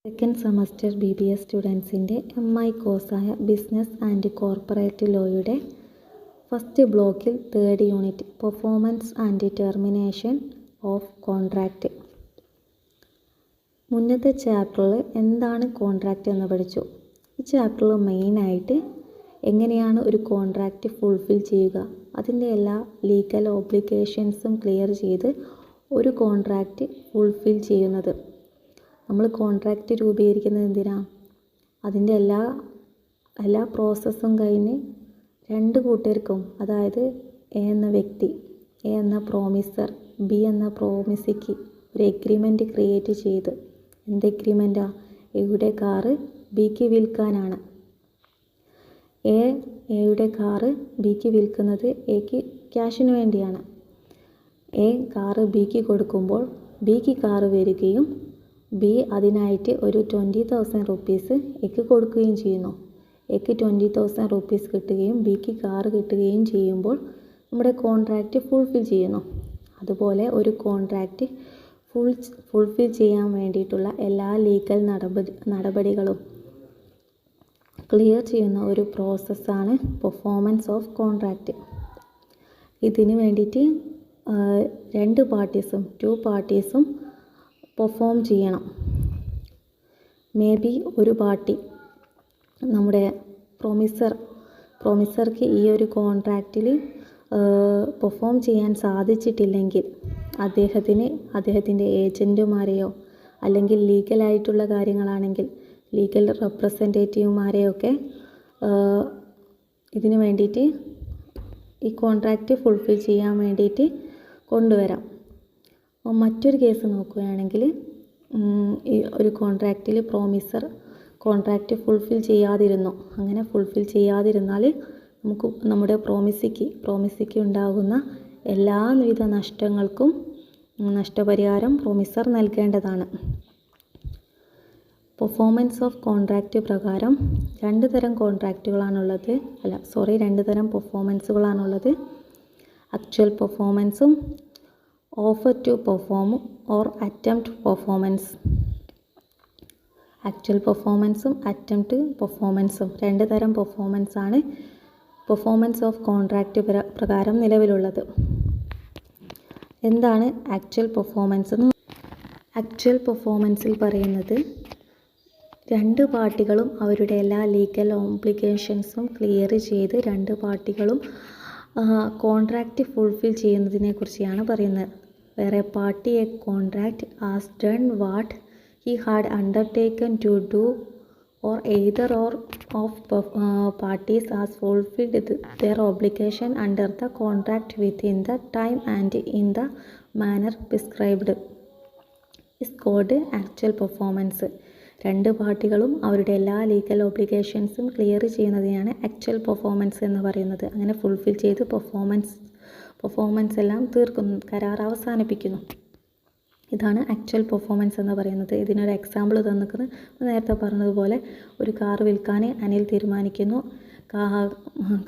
Second semester BBA സ്റ്റുഡൻസിൻ്റെ MI കോഴ്സായ business and corporate ലോയുടെ ഫസ്റ്റ് ബ്ലോക്കിൽ third unit performance and termination of contract. മുന്നത്തെ ചാപ്റ്ററിൽ എന്താണ് കോൺട്രാക്റ്റ് എന്ന് പഠിച്ചു. ഈ ചാപ്റ്ററിൽ മെയിനായിട്ട് എങ്ങനെയാണ് ഒരു കോൺട്രാക്റ്റ് ഫുൾഫിൽ ചെയ്യുക, അതിൻ്റെ എല്ലാ ലീഗൽ ഓബ്ലിഗേഷൻസും ക്ലിയർ ചെയ്ത് ഒരു കോൺട്രാക്റ്റ് ഫുൾഫിൽ ചെയ്യുന്നത്. നമ്മൾ കോൺട്രാക്റ്റ് രൂപീകരിക്കുന്നത് എന്തിനാണ്? അതിൻ്റെ എല്ലാ പ്രോസസ്സും കഴിഞ്ഞ് രണ്ട് കൂട്ടർക്കും, അതായത് എ എന്ന വ്യക്തി, എ എന്ന പ്രോമിസർ, ബി എന്ന പ്രോമിസിക്ക് ഒരു എഗ്രിമെൻറ്റ് ക്രിയേറ്റ് ചെയ്ത്, എന്ത് എഗ്രിമെൻറ്റാണ്? എയുടെ കാറ് ബിക്ക് വിൽക്കാനാണ്. എയുടെ കാറ് ബിക്ക് വിൽക്കുന്നത് എക്ക് ക്യാഷിന് വേണ്ടിയാണ്. എ കാറ് ബിക്ക് കൊടുക്കുമ്പോൾ ബിക്ക് കാറ് വരികയും ബി അതിനായിട്ട് ഒരു 20,000 റുപ്പീസ് എക്ക് കൊടുക്കുകയും ചെയ്യുന്നു. എക്ക് 20,000 റുപ്പീസ് കിട്ടുകയും ബിക്ക് കാറ് കിട്ടുകയും ചെയ്യുമ്പോൾ നമ്മുടെ കോൺട്രാക്റ്റ് ഫുൾഫിൽ ചെയ്യുന്നു. അതുപോലെ ഒരു കോൺട്രാക്റ്റ് ഫുൾഫിൽ ചെയ്യാൻ വേണ്ടിയിട്ടുള്ള എല്ലാ ലീഗൽ നടപടികളും ക്ലിയർ ചെയ്യുന്ന ഒരു പ്രോസസ്സാണ് പെർഫോമൻസ് ഓഫ് കോൺട്രാക്റ്റ്. ഇതിന് വേണ്ടിയിട്ട് രണ്ട് പാർട്ടീസും പെർഫോം ചെയ്യണം. മേ ബി ഒരു പാർട്ടി, നമ്മുടെ പ്രോമിസർക്ക് ഈ ഒരു കോൺട്രാക്റ്റിൽ പെർഫോം ചെയ്യാൻ സാധിച്ചിട്ടില്ലെങ്കിൽ അദ്ദേഹത്തിൻ്റെ ഏജൻറ്റുമാരെയോ അല്ലെങ്കിൽ ലീഗലായിട്ടുള്ള കാര്യങ്ങളാണെങ്കിൽ ലീഗൽ റെപ്രസെൻറ്റേറ്റീവുമാരെയൊക്കെ ഇതിന് വേണ്ടിയിട്ട് ഈ കോൺട്രാക്റ്റ് ഫുൾഫിൽ ചെയ്യാൻ വേണ്ടിയിട്ട് കൊണ്ടുവരാം. മറ്റൊരു കേസ് നോക്കുകയാണെങ്കിൽ, ഈ ഒരു കോൺട്രാക്റ്റിൽ പ്രോമിസർ കോൺട്രാക്റ്റ് ഫുൾഫിൽ ചെയ്യാതിരുന്നു. അങ്ങനെ ഫുൾഫിൽ ചെയ്യാതിരുന്നാൽ നമുക്ക് നമ്മുടെ പ്രോമിസിക്ക് ഉണ്ടാകുന്ന എല്ലാവിധ നഷ്ടങ്ങൾക്കും നഷ്ടപരിഹാരം പ്രോമിസർ നൽകേണ്ടതാണ്. പെർഫോമൻസ് ഓഫ് കോൺട്രാക്റ്റ് പ്രകാരം രണ്ട് തരം പെർഫോമൻസുകളാണുള്ളത്. ആക്ച്വൽ പെർഫോമൻസും offer to perform or attempt performance. Actual പെർഫോമൻസും അറ്റംപ്റ്റ് പെർഫോമൻസും രണ്ട് തരം പെർഫോമൻസാണ് പെർഫോമൻസ് ഓഫ് കോൺട്രാക്റ്റ് പ്രകാരം നിലവിലുള്ളത്. എന്താണ് ആക്ച്വൽ പെർഫോമൻസ്? ആക്ച്വൽ പെർഫോമൻസിൽ പറയുന്നത്, രണ്ട് പാർട്ടികളും അവരുടെ എല്ലാ ലീഗൽ ഓബ്ലിഗേഷൻസും ക്ലിയർ ചെയ്ത് രണ്ട് പാർട്ടികളും കോൺട്രാക്റ്റ് ഫുൾഫിൽ ചെയ്യുന്നതിനെ കുറിച്ചാണ് പറയുന്നത്. വേറെ party A contract as done what he had undertaken to do, or either of parties has fulfilled their obligation under the contract within the time and in the manner prescribed, is called actual performance. രണ്ട് പാർട്ടികളും അവരുടെ എല്ലാ legal ഓബ്ലിഗേഷൻസും clear ചെയ്യുന്നതിനാണ് actual performance എന്ന് പറയുന്നത്. അങ്ങനെ fulfil ചെയ്ത് performance എല്ലാം തീർക്കുന്നു, കരാർ അവസാനിപ്പിക്കുന്നു. ഇതാണ് ആക്ച്വൽ പെർഫോമൻസ് എന്ന് പറയുന്നത്. ഇതിനൊരു എക്സാമ്പിൾ തന്നിക്കുന്നത്, നേരത്തെ പറഞ്ഞതുപോലെ ഒരു കാർ വിൽക്കാൻ അനിൽ തീരുമാനിക്കുന്നു.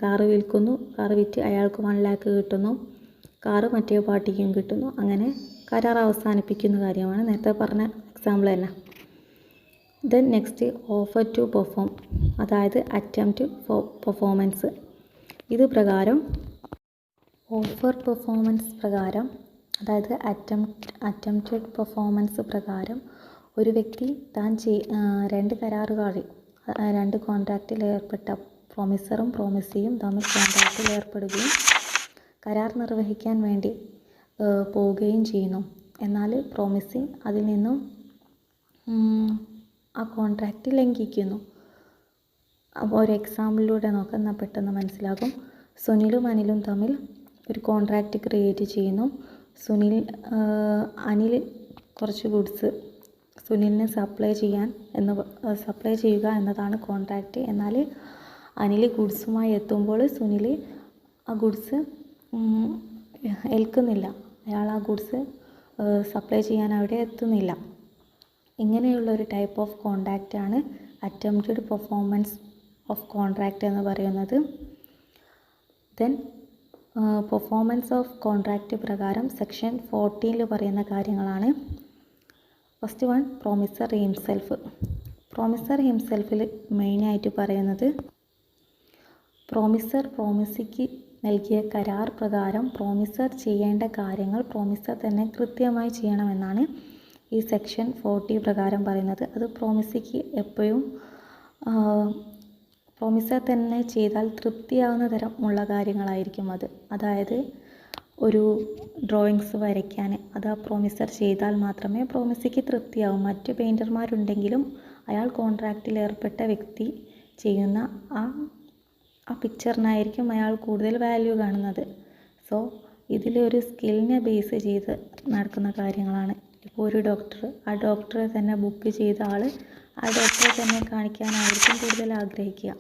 കാറ് വിൽക്കുന്നു. കാറ് വിറ്റ് അയാൾക്ക് 1 lakh കിട്ടുന്നു. കാറ് മറ്റേ പാർട്ടിക്കും കിട്ടുന്നു. അങ്ങനെ കരാർ അവസാനിപ്പിക്കുന്ന കാര്യമാണ് നേരത്തെ പറഞ്ഞ എക്സാമ്പിൾ തന്നെ. Then next offer to perform, അതായത് അറ്റംപ്റ്റ് പെർഫോമൻസ്. ഇത് പ്രകാരം ഓഫർ പെർഫോമൻസ് പ്രകാരം, അതായത് അറ്റംപ്റ്റഡ് പെർഫോമൻസ് പ്രകാരം ഒരു വ്യക്തി രണ്ട് കോൺട്രാക്റ്റിൽ ഏർപ്പെട്ട പ്രോമിസറും പ്രോമിസിയും തമ്മിൽ കോൺട്രാക്റ്റിൽ ഏർപ്പെടുകയും കരാർ നിർവഹിക്കാൻ വേണ്ടി പോവുകയും ചെയ്യുന്നു. എന്നാൽ പ്രോമിസി അതിൽ നിന്നും ആ കോൺട്രാക്റ്റ് ലംഘിക്കുന്നു. അപ്പോൾ ഒരു എക്സാമ്പിളിലൂടെ നോക്കാൻ പെട്ടെന്ന് മനസ്സിലാകും. സുനിലും അനിലും തമ്മിൽ ഒരു കോൺട്രാക്റ്റ് ക്രിയേറ്റ് ചെയ്യുന്നു. അനിൽ കുറച്ച് ഗുഡ്സ് സുനിലിന് സപ്ലൈ ചെയ്യുക എന്നതാണ് കോൺട്രാക്റ്റ്. എന്നാൽ അനിൽ ഗുഡ്സുമായി എത്തുമ്പോൾ സുനിൽ ആ ഗുഡ്സ് ഏൽക്കുന്നില്ല. അയാൾ ആ ഗുഡ്സ് സപ്ലൈ ചെയ്യാൻ അവിടെ എത്തുന്നില്ല. ഇങ്ങനെയുള്ള ഒരു ടൈപ്പ് ഓഫ് കോൺട്രാക്റ്റാണ് അറ്റംപ്റ്റഡ് പെർഫോമൻസ് ഓഫ് കോൺട്രാക്റ്റ് എന്ന് പറയുന്നത്. ദെൻ പെർഫോമൻസ് ഓഫ് കോൺട്രാക്റ്റ് പ്രകാരം സെക്ഷൻ 14 പറയുന്ന കാര്യങ്ങളാണ്. First one, promisor himself. Promisor ഹിംസെൽഫിൽ മെയിനായിട്ട് പറയുന്നത് പ്രോമിസർ പ്രോമിസിക്ക് നൽകിയ കരാർ പ്രകാരം പ്രോമിസർ ചെയ്യേണ്ട കാര്യങ്ങൾ പ്രോമിസർ തന്നെ കൃത്യമായി ചെയ്യണമെന്നാണ് ഈ സെക്ഷൻ 40 പ്രകാരം പറയുന്നത്. അത് പ്രോമിസിക്ക് എപ്പോഴും പ്രോമിസർ തന്നെ ചെയ്താൽ തൃപ്തിയാവുന്ന തരമുള്ള കാര്യങ്ങളായിരിക്കും അത്. അതായത് ഒരു ഡ്രോയിങ്സ് വരയ്ക്കാൻ അത് ആ പ്രോമിസർ ചെയ്താൽ മാത്രമേ പ്രോമിസിക്ക് തൃപ്തിയാവും. മറ്റ് പെയിൻറ്റർമാരുണ്ടെങ്കിലും അയാൾ കോൺട്രാക്റ്റിൽ ഏർപ്പെട്ട വ്യക്തി ചെയ്യുന്ന ആ പിക്ചറിനായിരിക്കും അയാൾ കൂടുതൽ വാല്യൂ കാണുന്നത്. സോ ഇതിലൊരു സ്കില്ലിനെ ബേസ് ചെയ്ത് നടക്കുന്ന കാര്യങ്ങളാണ്. ഇപ്പോൾ ഒരു ഡോക്ടർ, ആ ഡോക്ടറെ തന്നെ ബുക്ക് ചെയ്ത ആൾ ആ ഡോക്ടറെ തന്നെ കാണിക്കാനായിരിക്കും കൂടുതൽ ആഗ്രഹിക്കുക.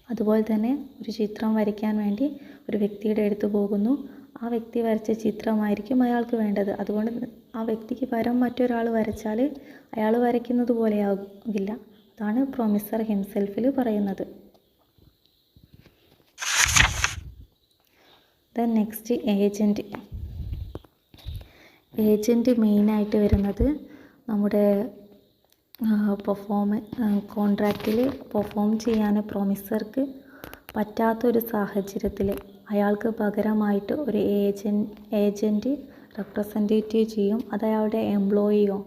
അതുപോലെ തന്നെ ഒരു ചിത്രം വരയ്ക്കാൻ വേണ്ടി ഒരു വ്യക്തിയുടെ അടുത്ത് പോകുന്നു. ആ വ്യക്തി വരച്ച ചിത്രമായിരിക്കും അയാൾക്ക് വേണ്ടത്. അതുകൊണ്ട് ആ വ്യക്തിക്ക് പകരം മറ്റൊരാൾ വരച്ചാൽ അയാൾ വരയ്ക്കുന്നത് പോലെ ആകില്ല. അതാണ് പ്രോമിസർ ഹിംസെൽഫിൽ പറയുന്നത്. Then next agent. ഏജൻറ്റ് മെയിനായിട്ട് വരുന്നത് നമ്മുടെ കോൺട്രാക്റ്റിൽ പെർഫോം ചെയ്യാൻ പ്രോമിസർക്ക് പറ്റാത്തൊരു സാഹചര്യത്തിൽ അയാൾക്ക് പകരമായിട്ട് ഒരു ഏജൻറ്റ് റെപ്രസെൻറ്റേറ്റീവ് ചെയ്യും. അത് അയാളുടെ എംപ്ലോയിയോ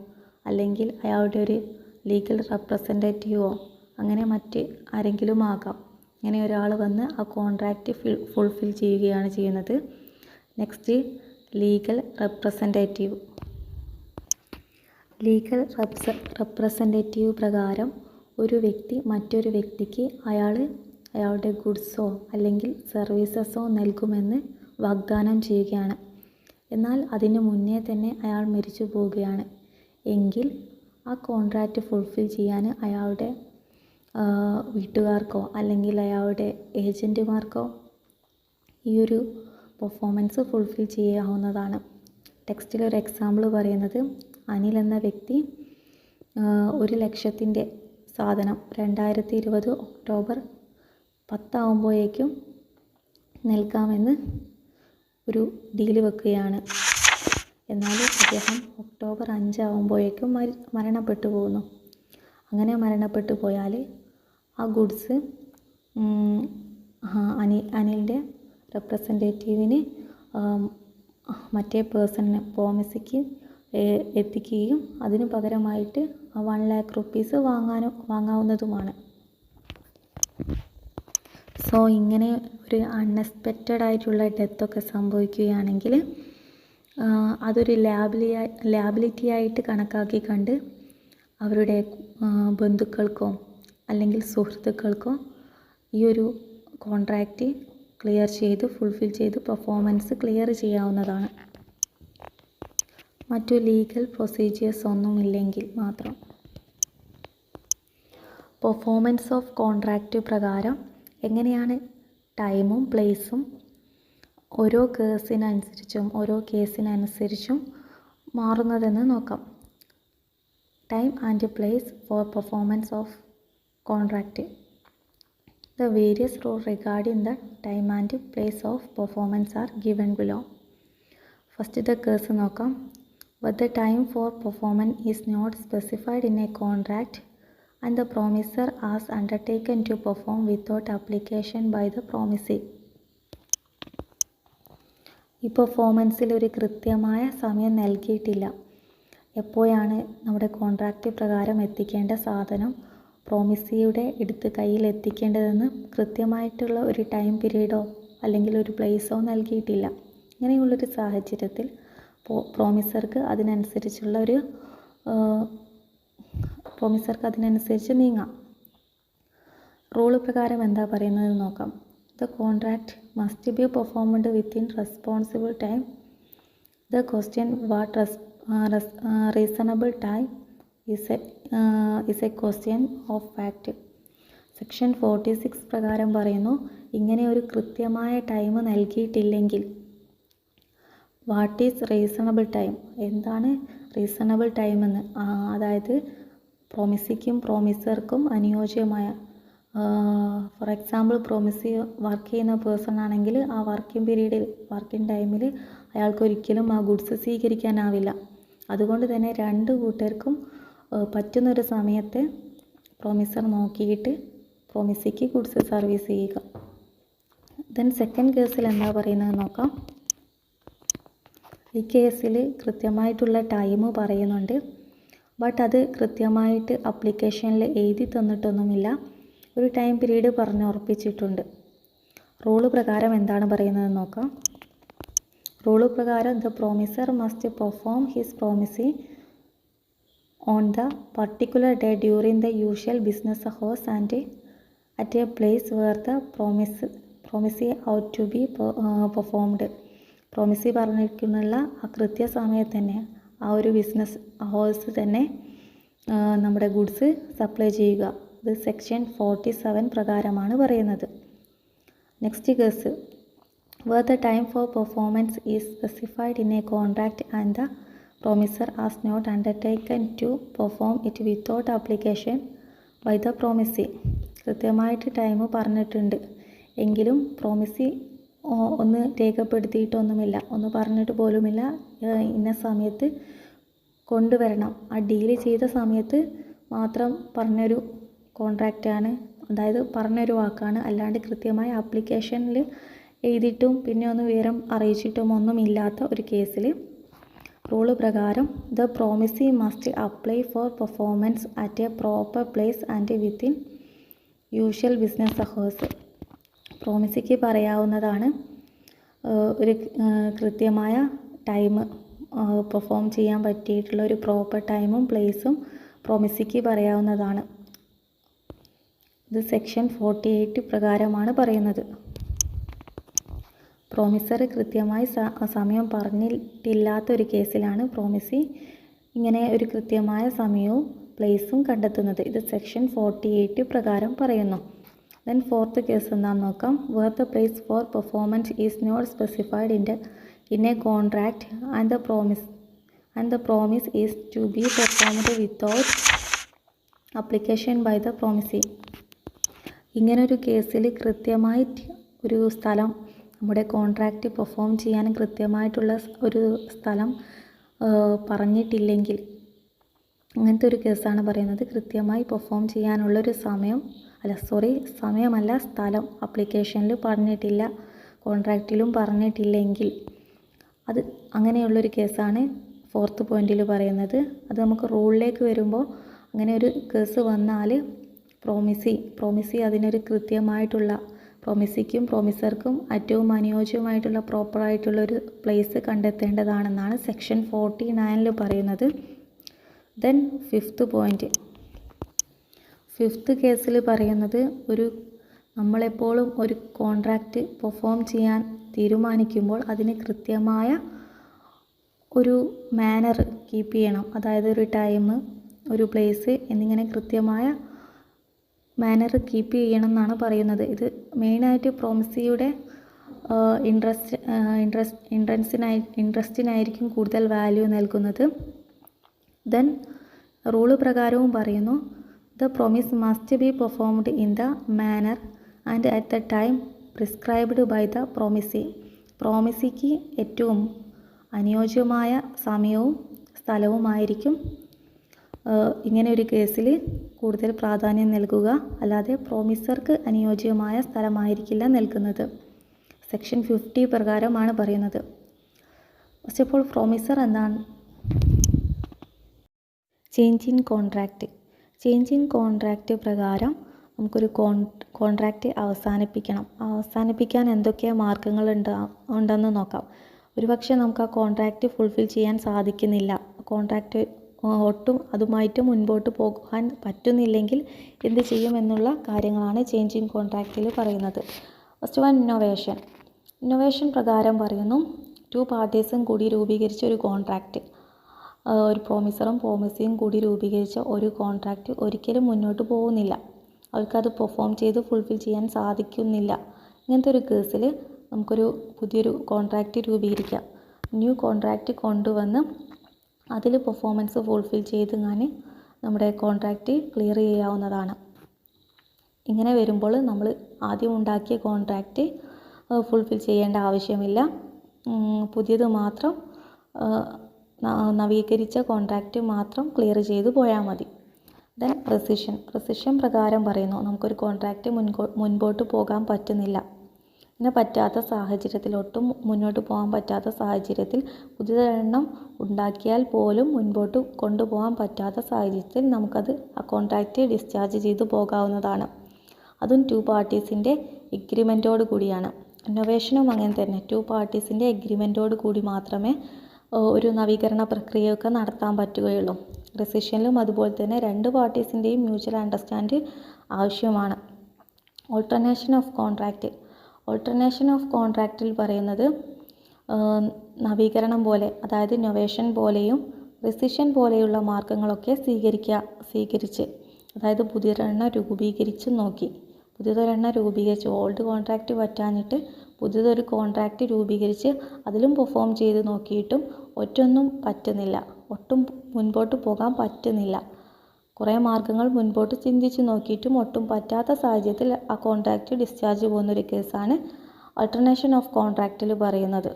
അല്ലെങ്കിൽ അയാളുടെ ഒരു ലീഗൽ റെപ്രസെൻറ്റേറ്റീവോ അങ്ങനെ മറ്റ് ആരെങ്കിലും ആകാം. ഇങ്ങനെ ഒരാൾ വന്ന് ആ കോൺട്രാക്റ്റ് ഫുൾഫിൽ ചെയ്യുകയാണ് ചെയ്യുന്നത്. Next legal representative. Legal representative പ്രകാരം ഒരു വ്യക്തി മറ്റൊരു വ്യക്തിക്ക് അയാളുടെ ഗുഡ്സോ അല്ലെങ്കിൽ സർവീസസോ നൽകുമെന്ന് വാഗ്ദാനം ചെയ്യുകയാണ്. എന്നാൽ അതിന് മുന്നേ തന്നെ അയാൾ മരിച്ചു പോവുകയാണ് എങ്കിൽ ആ കോൺട്രാക്റ്റ് ഫുൾഫിൽ ചെയ്യാൻ അയാളുടെ വീട്ടുകാർക്കോ അല്ലെങ്കിൽ അയാളുടെ ഏജൻറ്റുമാർക്കോ ഈ ഒരു പെർഫോമൻസ് ഫുൾഫിൽ ചെയ്യാവുന്നതാണ്. ടെക്സ്റ്റിൽ ഒരു എക്സാമ്പിൾ പറയുന്നത്, അനിൽ എന്ന വ്യക്തി 1,00,000 സാധനം 2020 ഒക്ടോബർ 10 ആകുമ്പോഴേക്കും നൽകാമെന്ന് ഒരു ഡീല് വെക്കുകയാണ്. എന്നാൽ അദ്ദേഹം ഒക്ടോബർ 5 ആകുമ്പോഴേക്കും മരണപ്പെട്ടു പോകുന്നു. അങ്ങനെ മരണപ്പെട്ടു പോയാൽ ആ ഗുഡ്സ് അനിലിൻ്റെ റെപ്രസെൻറ്റേറ്റീവിന് മറ്റേ പേഴ്സണിന് പ്രോമിസിക്ക് എത്തിക്കുകയും അതിന് പകരമായിട്ട് 1,00,000 റുപ്പീസ് വാങ്ങാവുന്നതുമാണ്. സോ ഇങ്ങനെ ഒരു അൺഎക്സ്പെക്റ്റഡ് ആയിട്ടുള്ള ഡെത്തൊക്കെ സംഭവിക്കുകയാണെങ്കിൽ അതൊരു ലാബിലിറ്റി ആയിട്ട് കണക്കാക്കി കണ്ട് അവരുടെ ബന്ധുക്കൾക്കോ അല്ലെങ്കിൽ സുഹൃത്തുക്കൾക്കോ ഈ ഒരു കോൺട്രാക്റ്റ് ക്ലിയർ ചെയ്ത് ഫുൾഫിൽ ചെയ്ത് പെർഫോമൻസ് ക്ലിയർ ചെയ്യാവുന്നതാണ്. മറ്റു ലീഗൽ പ്രൊസീജിയേഴ്സ് ഒന്നുമില്ലെങ്കിൽ മാത്രം. പെർഫോമൻസ് ഓഫ് കോൺട്രാക്റ്റ് പ്രകാരം എങ്ങനെയാണ് ടൈമും പ്ലേസും ഓരോ കേസിനനുസരിച്ചും മാറുന്നതെന്ന് നോക്കാം. Time and place for performance of contract. The various rules regarding the time and place of performance are given below. First the case നോക്കാം. But the time for performance is not specified in a contract and the promisor has undertaken to perform without application by the promisee. ഈ പെർഫോമൻസിൽ ഒരു കൃത്യമായ സമയം നൽകിയിട്ടില്ല. എപ്പോഴാണ് നമ്മുടെ contract പ്രകാരം എത്തിക്കേണ്ട സാധനം പ്രോമിസിയുടെ അടുത്ത് കയ്യിൽ എത്തിക്കേണ്ടതെന്ന് കൃത്യമായിട്ടുള്ള ഒരു ടൈം പീരീഡോ അല്ലെങ്കിൽ ഒരു പ്ലേസോ നൽകിയിട്ടില്ല. ഇങ്ങനെയുള്ളൊരു സാഹചര്യത്തിൽ പ്രോമിസർക്ക് അതിനനുസരിച്ച് നീങ്ങാം. റൂൾ പ്രകാരം എന്താ പറയുന്നത് നോക്കാം. The contract must be performed within responsible time. The question what reasonable time is a question of fact. Section 46 പ്രകാരം പറയുന്നു, ഇങ്ങനെ ഒരു കൃത്യമായ ടൈം നൽകിയിട്ടില്ലെങ്കിൽ വാട്ട് ഈസ് റീസണബിൾ ടൈം, എന്താണ് റീസണബിൾ ടൈം എന്ന്, അതായത് പ്രോമിസിക്കും പ്രോമിസർക്കും അനുയോജ്യമായ, ഫോർ എക്സാമ്പിൾ പ്രോമിസി വർക്ക് ചെയ്യുന്ന പേഴ്സൺ ആണെങ്കിൽ ആ വർക്കിംഗ് ടൈമിൽ അയാൾക്കൊരിക്കലും ആ ഗുഡ്സ് സ്വീകരിക്കാനാവില്ല. അതുകൊണ്ട് തന്നെ രണ്ട് കൂട്ടർക്കും പറ്റുന്നൊരു സമയത്ത് പ്രോമിസർ നോക്കിയിട്ട് പ്രോമിസിക്ക് ഗുഡ്സ് സർവീസ് ചെയ്യുക. ദെൻ സെക്കൻഡ് കേസിൽ എന്താ പറയുന്നത് നോക്കാം. ഈ കേസിൽ കൃത്യമായിട്ടുള്ള ടൈം പറയുന്നുണ്ട്, ബട്ട് അത് കൃത്യമായിട്ട് അപ്ലിക്കേഷനിൽ എഴുതി തന്നിട്ടൊന്നുമില്ല. ഒരു ടൈം പീരീഡ് പറഞ്ഞ് ഉറപ്പിച്ചിട്ടുണ്ട്. റൂള് പ്രകാരം എന്താണ് പറയുന്നത് നോക്കാം. റൂള് പ്രകാരം the promisor must perform his promisee on the particular day during the usual business hours and at a place where the promisee ought to be performed. Promisee പറഞ്ഞിരിക്കുന്നുള്ള ആ കൃത്യസമയത്ത് തന്നെ ആ ഒരു ബിസിനസ് ഹവേഴ്സ് തന്നെ നമ്മുടെ ഗുഡ്സ് സപ്ലൈ ചെയ്യുക. ഇത് സെക്ഷൻ 47 പ്രകാരമാണ് പറയുന്നത്. Next case, where the time for performance is specified in a contract and the promisor has not undertaken to perform it without application by the promisee. കൃത്യമായിട്ട് time പറഞ്ഞിട്ടുണ്ട് എങ്കിലും promisee ഒന്ന് രേഖപ്പെടുത്തിയിട്ടൊന്നുമില്ല, ഒന്ന് പറഞ്ഞിട്ട് പോലുമില്ല ഇന്ന സമയത്ത് കൊണ്ടുവരണം. ആ ഡീല് ചെയ്ത സമയത്ത് മാത്രം പറഞ്ഞൊരു കോൺട്രാക്റ്റാണ്, അതായത് പറഞ്ഞൊരു വാക്കാണ്. അല്ലാണ്ട് കൃത്യമായ ആപ്ലിക്കേഷനിൽ എഴുതിയിട്ടും പിന്നെ ഒന്ന് വിവരം അറിയിച്ചിട്ടും ഒന്നും ഇല്ലാത്ത ഒരു കേസിൽ റൂള് പ്രകാരം the promisee must apply for performance at a proper place and within usual business hours. പ്രോമിസിക്ക് പറയാവുന്നതാണ് ഒരു കൃത്യമായ ടൈം പെർഫോം ചെയ്യാൻ പറ്റിയിട്ടുള്ള ഒരു പ്രോപ്പർ ടൈമും പ്ലേസും പ്രോമിസിക്ക് പറയാവുന്നതാണ്. ഇത് സെക്ഷൻ 48 പ്രകാരമാണ് പറയുന്നത്. പ്രോമിസർ കൃത്യമായി സമയം പറഞ്ഞിട്ടില്ലാത്ത ഒരു കേസിലാണ് പ്രോമിസി ഇങ്ങനെ ഒരു കൃത്യമായ സമയവും പ്ലേസും കണ്ടെത്തുന്നത്. ഇത് സെക്ഷൻ 48 പ്രകാരം പറയുന്നു. ദെൻ ഫോർത്ത് കേസ് എന്താണെന്ന് നോക്കാം. Where the place for performance is not specified in a contract and the promise is to be performed without application by the promisee. ഇങ്ങനൊരു കേസിൽ കൃത്യമായി ഒരു സ്ഥലം, നമ്മുടെ കോൺട്രാക്റ്റ് പെർഫോം ചെയ്യാൻ കൃത്യമായിട്ടുള്ള ഒരു സ്ഥലം പറഞ്ഞിട്ടില്ലെങ്കിൽ, അങ്ങനത്തെ ഒരു കേസാണ് പറയുന്നത്. കൃത്യമായി പെർഫോം ചെയ്യാനുള്ളൊരു സമയമല്ല സ്ഥലം ആപ്ലിക്കേഷനിൽ പറഞ്ഞിട്ടില്ല, കോൺട്രാക്റ്റിലും പറഞ്ഞിട്ടില്ലെങ്കിൽ അത് അങ്ങനെയുള്ളൊരു കേസാണ് ഫോർത്ത് പോയിന്റിൽ പറയുന്നത്. അത് നമുക്ക് റൂളിലേക്ക് വരുമ്പോൾ അങ്ങനെ ഒരു കേസ് വന്നാൽ പ്രോമിസി അതിനൊരു കൃത്യമായിട്ടുള്ള, പ്രോമിസിക്കും പ്രോമിസർക്കും ഏറ്റവും അനുയോജ്യമായിട്ടുള്ള പ്രോപ്പറായിട്ടുള്ളൊരു പ്ലേസ് കണ്ടെത്തേണ്ടതാണെന്നാണ് സെക്ഷൻ 49 പറയുന്നത്. ദെൻ ഫിഫ്ത്ത് പോയിന്റ്, ഫിഫ്ത്ത് കേസിൽ പറയുന്നത് നമ്മളെപ്പോഴും ഒരു കോൺട്രാക്റ്റ് പെർഫോം ചെയ്യാൻ തീരുമാനിക്കുമ്പോൾ അതിന് കൃത്യമായ ഒരു മാനർ കീപ്പ് ചെയ്യണം. അതായത് ഒരു ടൈം, ഒരു പ്ലേസ് എന്നിങ്ങനെ കൃത്യമായ മാനർ കീപ്പ് ചെയ്യണം എന്നാണ് പറയുന്നത്. ഇത് മെയിനായിട്ട് പ്രോമിസിയുടെ ഇൻട്രസ്റ്റിനായിരിക്കും കൂടുതൽ വാല്യൂ നൽകുന്നത്. ദെൻ റൂള് പ്രകാരവും പറയുന്നു the promise must be performed in the manner and at the time prescribed by the promisee. പ്രോമിസിക്ക് ഏറ്റവും അനുയോജ്യമായ സമയവും സ്ഥലവുമായിരിക്കും ഇങ്ങനെ ഒരു കേസിൽ കൂടുതൽ പ്രാധാന്യം നൽകുക, അല്ലാതെ പ്രോമിസർക്ക് അനുയോജ്യമായ സ്ഥലമായിരിക്കില്ല നൽകുന്നത്. സെക്ഷൻ 50 പ്രകാരമാണ് പറയുന്നത്. ഫസ്റ്റ് ഓഫ് ഓൾ പ്രോമിസർ എന്താണ്? ചേഞ്ച് ഇൻ കോൺട്രാക്റ്റ് പ്രകാരം നമുക്കൊരു കോൺട്രാക്റ്റ് അവസാനിപ്പിക്കാൻ എന്തൊക്കെ മാർഗങ്ങൾ ഉണ്ടെന്ന് നോക്കാം. ഒരുപക്ഷെ നമുക്ക് ആ കോൺട്രാക്റ്റ് ഫുൾഫിൽ ചെയ്യാൻ സാധിക്കുന്നില്ല, കോൺട്രാക്റ്റ് ഒട്ടും അതുമായിട്ട് മുൻപോട്ട് പോകാൻ പറ്റുന്നില്ലെങ്കിൽ എന്ത് ചെയ്യും എന്നുള്ള കാര്യങ്ങളാണ് ചേഞ്ച് ഇൻ കോൺട്രാക്റ്റിൽ പറയുന്നത്. ഫസ്റ്റ് വൺ, ഇന്നോവേഷൻ പ്രകാരം പറയുന്നു 2 പാർട്ടീസും കൂടി രൂപീകരിച്ച ഒരു കോൺട്രാക്റ്റ്, ഒരു പ്രോമിസറും പ്രോമിസിയും കൂടി രൂപീകരിച്ച ഒരു കോൺട്രാക്റ്റ് ഒരിക്കലും മുന്നോട്ട് പോകുന്നില്ല, അവർക്കത് പെർഫോം ചെയ്ത് ഫുൾഫിൽ ചെയ്യാൻ സാധിക്കുന്നില്ല. ഇങ്ങനത്തെ ഒരു കേസിൽ നമുക്കൊരു പുതിയൊരു കോൺട്രാക്റ്റ് രൂപീകരിക്കാം. ന്യൂ കോൺട്രാക്റ്റ് കൊണ്ടുവന്ന് അതിൽ പെർഫോമൻസ് ഫുൾഫിൽ ചെയ്ത് നമ്മുടെ കോൺട്രാക്റ്റ് ക്ലിയർ ചെയ്യാവുന്നതാണ്. ഇങ്ങനെ വരുമ്പോൾ നമ്മൾ ആദ്യം ഉണ്ടാക്കിയ കോൺട്രാക്റ്റ് ഫുൾഫിൽ ചെയ്യേണ്ട ആവശ്യമില്ല, പുതിയത് മാത്രം നവീകരിച്ച കോൺട്രാക്റ്റ് മാത്രം ക്ലിയർ ചെയ്ത് പോയാൽ മതി. ദെൻ പ്രിസിഷൻ പ്രകാരം പറയുന്നു നമുക്കൊരു കോൺട്രാക്റ്റ് മുൻപോട്ട് പോകാൻ പറ്റുന്നില്ല. ഇങ്ങനെ പറ്റാത്ത സാഹചര്യത്തിൽ, ഒട്ടും മുന്നോട്ട് പോകാൻ പറ്റാത്ത സാഹചര്യത്തിൽ, പുതിയതൊരെണ്ണം ഉണ്ടാക്കിയാൽ പോലും മുൻപോട്ട് കൊണ്ടുപോകാൻ പറ്റാത്ത സാഹചര്യത്തിൽ നമുക്കത് ആ കോൺട്രാക്റ്റ് ഡിസ്ചാർജ് ചെയ്തു പോകാവുന്നതാണ്. അതും 2 പാർട്ടീസിൻ്റെ എഗ്രിമെൻറ്റോട് കൂടിയാണ്. ഇന്നൊവേഷനും അങ്ങനെ തന്നെ 2 പാർട്ടീസിൻ്റെ എഗ്രിമെൻറ്റോട് കൂടി മാത്രമേ ഒരു നവീകരണ പ്രക്രിയയൊക്കെ നടത്താൻ പറ്റുകയുള്ളൂ. റെസിഷനിലും അതുപോലെ തന്നെ 2 പാർട്ടീസിൻ്റെയും മ്യൂച്വൽ അണ്ടർസ്റ്റാൻഡ് ആവശ്യമാണ്. ഓൾട്ടർനേഷൻ ഓഫ് കോൺട്രാക്റ്റിൽ പറയുന്നത് നവീകരണം പോലെ, അതായത് ഇന്നൊവേഷൻ പോലെയും റെസിഷൻ പോലെയുള്ള മാർഗങ്ങളൊക്കെ സ്വീകരിച്ച്, അതായത് പുതിയൊരെണ്ണം രൂപീകരിച്ച് ഓൾഡ് കോൺട്രാക്റ്റ് പറ്റാഞ്ഞിട്ട് പുതിയതൊരു കോൺട്രാക്റ്റ് രൂപീകരിച്ച് അതിലും പെർഫോം ചെയ്ത് നോക്കിയിട്ടും ഒട്ടും മുൻപോട്ട് പോകാൻ പറ്റുന്നില്ല. കുറേ മാർഗങ്ങൾ മുൻപോട്ട് ചിന്തിച്ച് നോക്കിയിട്ടും ഒട്ടും പറ്റാത്ത സാഹചര്യത്തിൽ ആ കോൺട്രാക്റ്റ് ഡിസ്ചാർജ് പോകുന്നൊരു കേസാണ് ഓൾട്ടർനേഷൻ ഓഫ് കോൺട്രാക്റ്റിൽ പറയുന്നത്.